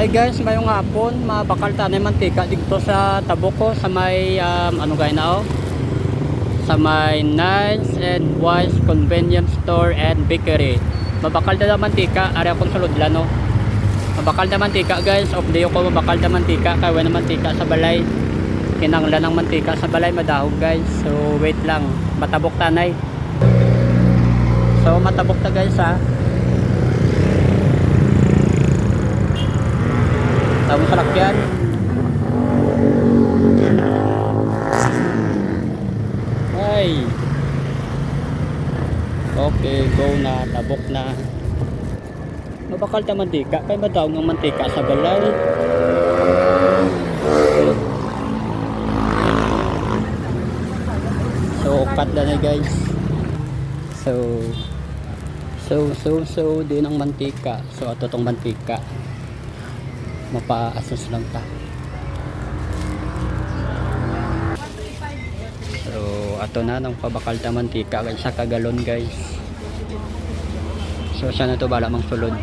Hi guys, ngayong hapon mabakal tanay mantika dito sa Taboko sa may ano gaya na sa may Nice and Wise Convenience Store and Bakery. Mabakal na mantika, ari akong sulod lano. Mabakal na mantika guys, of day ko mabakal na mantika, kaya na mantika sa balay. Kinanglan ng mantika sa balay madahog guys. So wait lang, matabok tanay. So matabok na guys ha. Tawag sa lakyan. Ay. Okay, go na, tabok na. Mabakal na mantika, kaya madaw ng mantika sa balay. So, cut na na guys. So, din ang mantika. So, ato tong mantika. Mapa-assess lang ta. So ato na nang pabakal ta mantika kay sa kagalon guys. So siya na to bala mang sulod.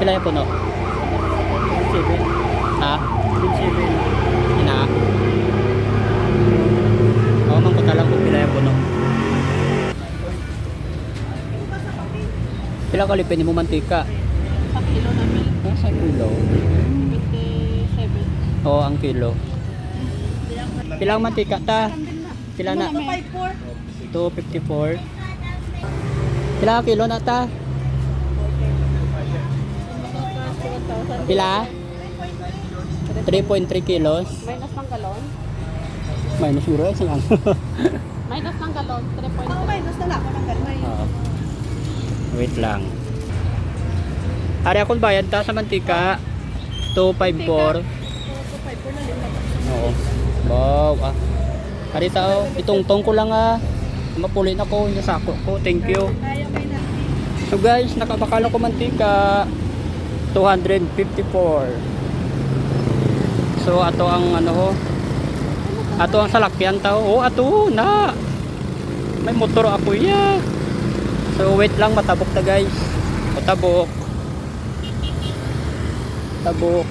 Pila ya puno? 7. Ha? 7. Ina. Oh, man ko talang kung pila ya puno. Pila kalipin mo mantika? Sa kilo namin. Sa kilo? 27. Oo, ang kilo. Pilang mantika ta? Pila na? 254. Pila kilo na ta? Pila? 3.3 kilos. Minus ng galon. Minus euro lang. Minus ng galon. 3.3. Minus na lang ako ng galon. Wait lang. Ari akong bayad ta sa mantika 254. 254 na limit. Oo. Wow. Ari tao, itungtong ko lang mapuli na ko yung sako ko. Thank you. So guys, nakabakal ako mantika 254. So ato ang ato ang salakyan tao. Oh, ato na. May motor ako ya. So wait lang, matabok na guys. Tabok. Tabok.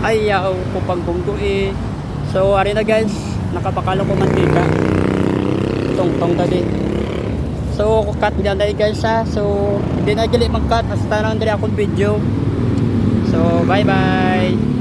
Ayaw ko panggunggo eh. So ari na guys, nakabakal ko mantika. Tong tadi. So cut diyan dai guys ha. So di na gali mag-cut hasta nang diri akong video. So bye bye.